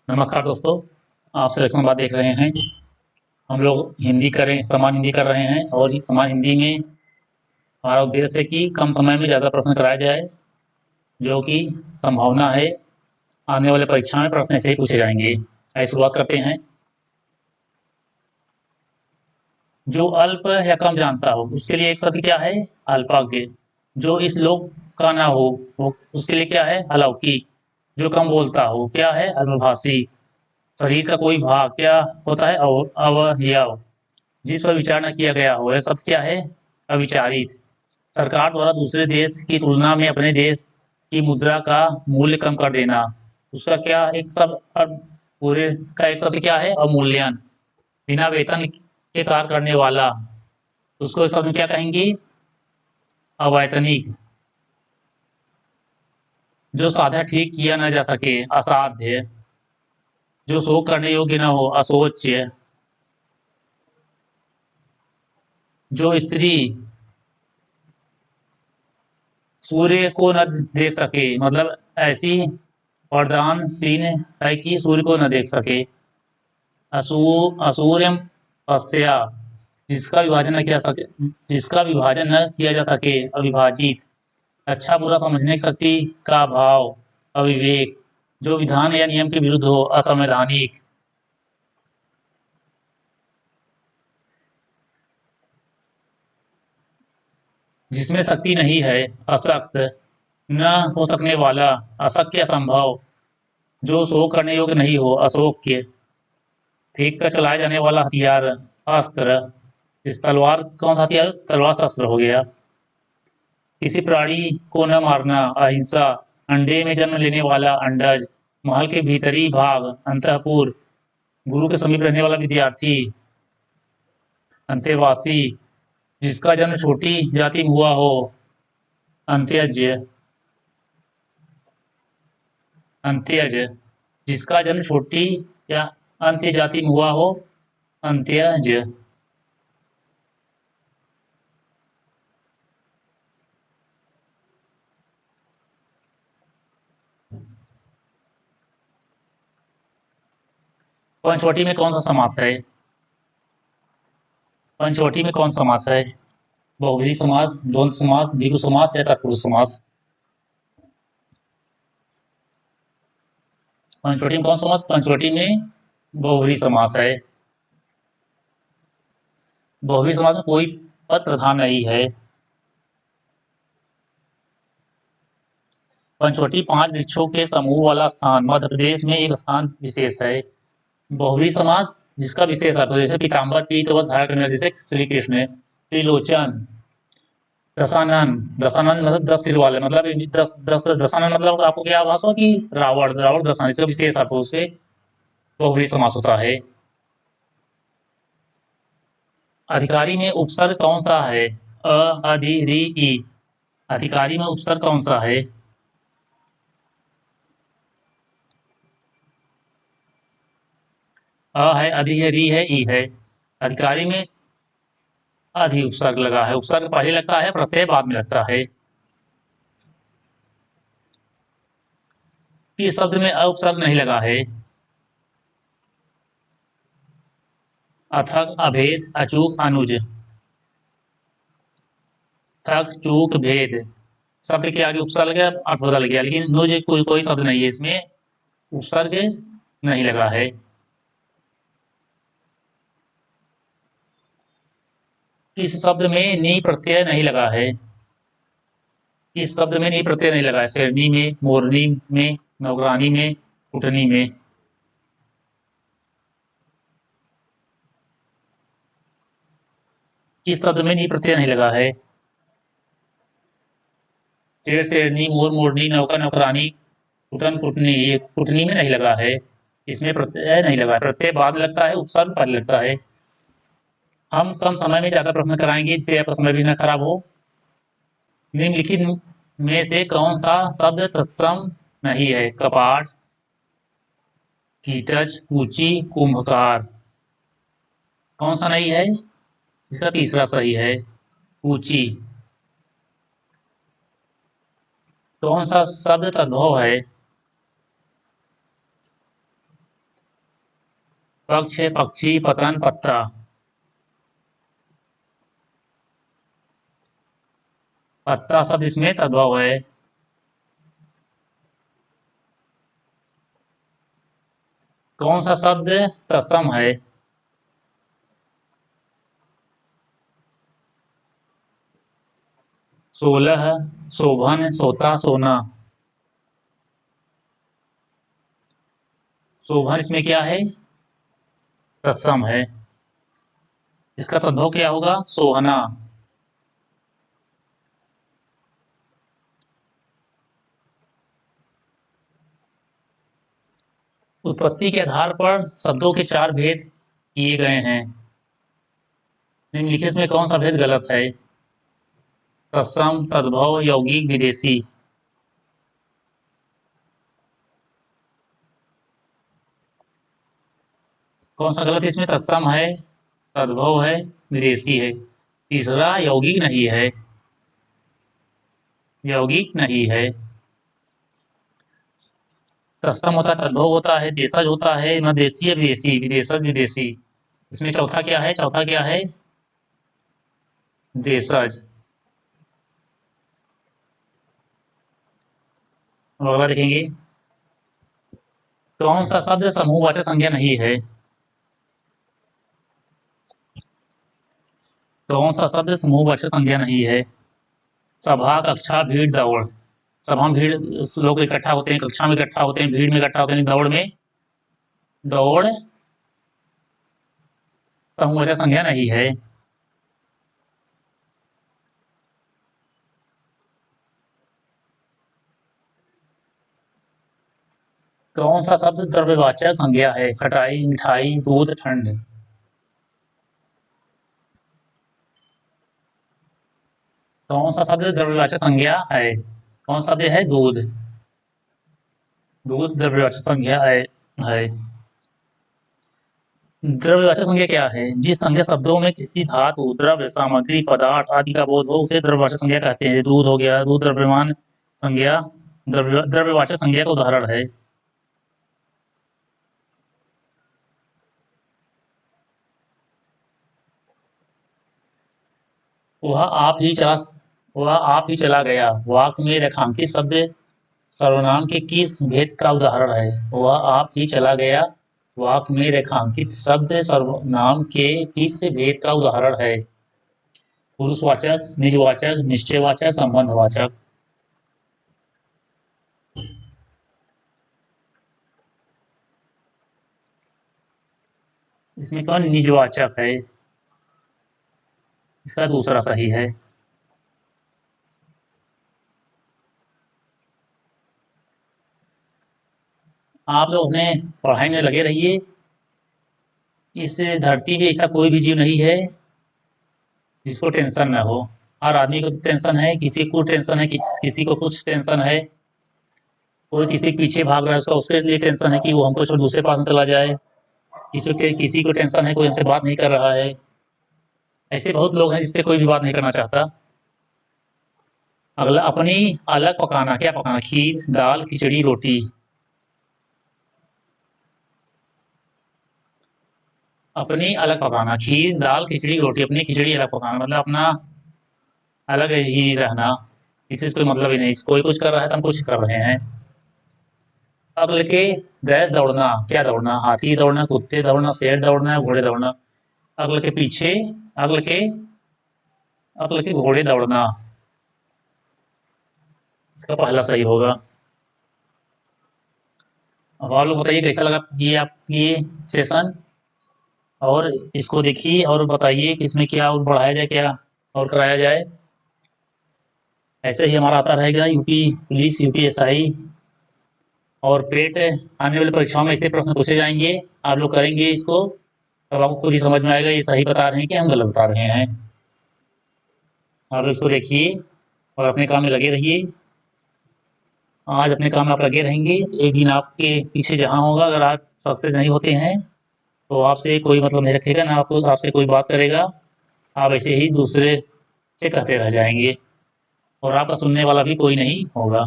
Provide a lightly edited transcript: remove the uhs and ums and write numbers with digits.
नमस्कार दोस्तों, आप सिलेक्शन बात देख रहे हैं। हम लोग हिंदी करें समान हिंदी कर रहे हैं और इस समान हिंदी में हमारा उद्देश्य है कि कम समय में ज़्यादा प्रश्न कराया जाए, जो कि संभावना है आने वाले परीक्षा में प्रश्न ऐसे ही पूछे जाएंगे। आइए शुरुआत करते हैं। जो अल्प या कम जानता हो उसके लिए एक शब्द क्या है? अल्पज्ञ। जो इस लोक का ना हो वो उसके लिए क्या है? अलौकिक। जो कम बोलता हो क्या है? अल्पभाषी। शरीर का कोई भाग क्या होता है? अवयव। जिस पर विचार न किया गया हो यह शब्द क्या है? अविचारित। सरकार द्वारा दूसरे देश की तुलना में अपने देश की मुद्रा का मूल्य कम कर देना, उसका क्या एक शब्द? पूरे का एक शब्द क्या है? अवमूल्यन। बिना वेतन के कार्य करने वाला, उसको इस शब्द में क्या कहेंगे? अवैतनिक। जो साधा ठीक किया न जा सके, असाध्य। जो शोक करने योग्य न हो, अशोच्य। जो स्त्री सूर्य को न देख सके, मतलब ऐसी वरदानशीन है कि सूर्य को न देख सके। असूर्यम अस्या। जिसका विभाजन न किया सके, जिसका विभाजन न किया जा सके, अविभाजित। अच्छा बुरा समझने की शक्ति का अभाव, अविवेक। जो विधान या नियम के विरुद्ध हो, असंवैधानिक। जिसमें शक्ति नहीं है, अशक्त। न हो सकने वाला, अशक्य, असंभव। जो शोक करने योग्य नहीं हो, अशोक्य। फेंक कर चलाया जाने वाला हथियार, अस्त्र। इस तलवार कौन सा हथियार? तलवार शस्त्र हो गया। किसी प्राणी को न मारना, अहिंसा। अंडे में जन्म लेने वाला, अंडज। महल के भीतरी भाग, अंतःपुर। गुरु के समीप रहने वाला विद्यार्थी, अंतेवासी। जिसका जन्म छोटी जाति में हुआ हो, अंत्यज। अंत्यज। जिसका जन्म छोटी या अंत्य जाति में हुआ हो, अंत्यज। पंचवटी में कौन सा समास है? पंचवटी में कौन समास है? बहुब्रीहि समास, द्वंद्व समास, द्विगु समास या तत्पुरुष समास? पंचवटी में कौन समास? पंचवटी में बहुब्रीहि समास है। बहुब्रीहि समास में कोई पद प्रधान नहीं है। पंचवटी 5 वृक्षों के समूह वाला स्थान, मध्य प्रदेश में एक स्थान विशेष है। बहुब्रीहि समास जिसका विशेष अर्थ हो, जैसे पीताम्बर पीत वस्त्र धारण करने वाले, जैसे श्री कृष्ण। त्रिलोचन। दशानन। दशानन मतलब 10 सिर वाले, मतलब 10 दशानन मतलब आपको क्या आभास हो कि रावण रावण दशानन, इसका विशेष अर्थ हो, उससे बहुब्रीहि समास होता है। अधिकारी में उपसर्ग कौन सा है? अ, अधि, रि, ई। अधिकारी में उपसर्ग कौन सा है? अ है, अधि है, री है, ई है। अधिकारी में अधि उपसर्ग लगा है। उपसर्ग पहले लगता है, प्रत्यय बाद में लगता है। किस शब्द में अ उपसर्ग नहीं लगा है? अथक, अभेद, अचूक, अनुज। थक, चूक, भेद। शब्द के आगे उपसर्ग है, अर्थ बदल गया, लेकिन नुज कोई शब्द नहीं है, इसमें उपसर्ग नहीं लगा है। किस शब्द में नी प्रत्यय नहीं लगा है? किस शब्द में नी प्रत्यय नहीं लगा है? शेरनी में, मोरनी में, नौकरानी में, उठनी में। किस शब्द में नी प्रत्यय नहीं लगा है? शेर, शेरनी, मोर, मोरनी, नौका, नौकरानी, कुटन, कुटनी। ये कुटनी में नहीं लगा है, इसमें प्रत्यय नहीं लगा है। प्रत्यय बाद में लगता है, उपसर्ग पहले लगता है। हम कम समय में ज्यादा प्रश्न कराएंगे जिससे आपका समय भी ना खराब हो। निम्नलिखित में से कौन सा शब्द तत्सम नहीं है? कपाट, कीटच, कूची, कुंभकार। कौन सा नहीं है? इसका तीसरा सही है, कूची। कौन सा शब्द तद्भव है? पक्ष, पक्षी, पतन, पत्ता। पत्ता शब्द इसमें तद्भव है। कौन सा शब्द तत्सम है? सोलह, शोभन, सोता, सोना। शोभन इसमें क्या है? तत्सम है। इसका तद्भव क्या होगा? सोहना। उत्पत्ति के आधार पर शब्दों के 4 भेद किए गए हैं। निम्नलिखित में कौन सा भेद गलत है? तत्सम, तद्भव, यौगिक, विदेशी। कौन सा गलत है इसमें? तत्सम है, तद्भव है, विदेशी है। तीसरा यौगिक नहीं है, यौगिक नहीं है। तत्सम होता है, तद्भव होता है, देशज होता है, न देशी है, विदेशी, विदेशज, विदेशी। इसमें चौथा क्या है? चौथा क्या है? देशज। और अगला देखेंगे, कौन सा शब्द समूहवाचक संज्ञा नहीं है? कौन सा शब्द समूहवाचक संज्ञा नहीं है? सभा, कक्षा, भीड़, दौड़। सभा में भीड़, लोग इकट्ठा होते हैं, कक्षा में इकट्ठा होते हैं, भीड़ में इकट्ठा होते हैं, दौड़ में, दौड़ समूहवाचक संज्ञा नहीं है। कौन सा शब्द द्रव्यवाचक संज्ञा है? खटाई, मिठाई, दूध, ठंड। कौन सा शब्द द्रव्यवाचक संज्ञा है? कौन सा शब्द है? दूध। दूध द्रव्यवाचक संज्ञा है। द्रव्यवाचक संज्ञा क्या है? जिस संज्ञा शब्दों में किसी धातु, द्रव्य, सामग्री, पदार्थ आदि का बोध हो उसे द्रव्यवाचक संज्ञा कहते हैं। दूध हो गया, दूध द्रव्यमान संज्ञा द्रव्यवाचक संज्ञा का उदाहरण है। वह आप ही चला वह आप ही चला गया वाक में रेखांकित शब्द सर्वनाम के किस भेद का उदाहरण है? वह आप ही चला गया वाक में रेखांकित शब्द सर्वनाम के किस भेद का उदाहरण है? पुरुषवाचक, निजवाचक, निश्चयवाचक, संबंधवाचक। इसमें कौन निजवाचक है? इसका दूसरा सही है। आप लोग अपने पढ़ाई में लगे रहिए। इस धरती में ऐसा कोई भी जीव नहीं है जिसको टेंशन ना हो। हर आदमी को टेंशन है, किसी को टेंशन है, किसी को कुछ टेंशन है। कोई किसी के पीछे भाग रहा है, उसका उसके लिए टेंशन है कि वो हमको छोड़ दूसरे पास चला जाए। किसी को टेंशन है कोई हमसे बात नहीं कर रहा है। ऐसे बहुत लोग हैं जिससे कोई भी बात नहीं करना चाहता। अगला, अपनी अलग पकाना। क्या पकाना? खीर, दाल, खिचड़ी, रोटी। अपनी अलग पकाना, खीर, दाल, खिचड़ी, रोटी। अपनी खिचड़ी अलग पकाना मतलब अपना अलग ही रहना, इससे कोई मतलब ही नहीं। कोई कुछ कर रहा है तो हम कुछ कर रहे हैं। अगल के दैस दौड़ना। क्या दौड़ना? हाथी दौड़ना, कुत्ते दौड़ना, शेर दौड़ना, घोड़े दौड़ना। अगल के पीछे, अगल के अगल के घोड़े दौड़ना। इसका पहला सही होगा। अब आप लोग बताइए कैसा लगा ये आपकी ये सेशन, और इसको देखिए और बताइए कि इसमें क्या और बढ़ाया जाए, क्या और कराया जाए। ऐसे ही हमारा आता रहेगा यूपी पुलिस, यूपीएसआई और पेट आने वाली परीक्षाओं में ऐसे प्रश्न पूछे जाएंगे। आप लोग करेंगे इसको, तब आपको खुद ही समझ में आएगा ये सही बता रहे हैं कि हम गलत बता रहे हैं। आप इसको देखिए और अपने काम में लगे रहिए। आज अपने काम में आप लगे रहेंगे, एक दिन आपके पीछे जहाँ होगा, अगर आप सक्सेस नहीं होते हैं तो आपसे कोई मतलब नहीं रखेगा, ना आपको आपसे कोई बात करेगा। आप ऐसे ही दूसरे से कहते रह जाएंगे और आपका सुनने वाला भी कोई नहीं होगा।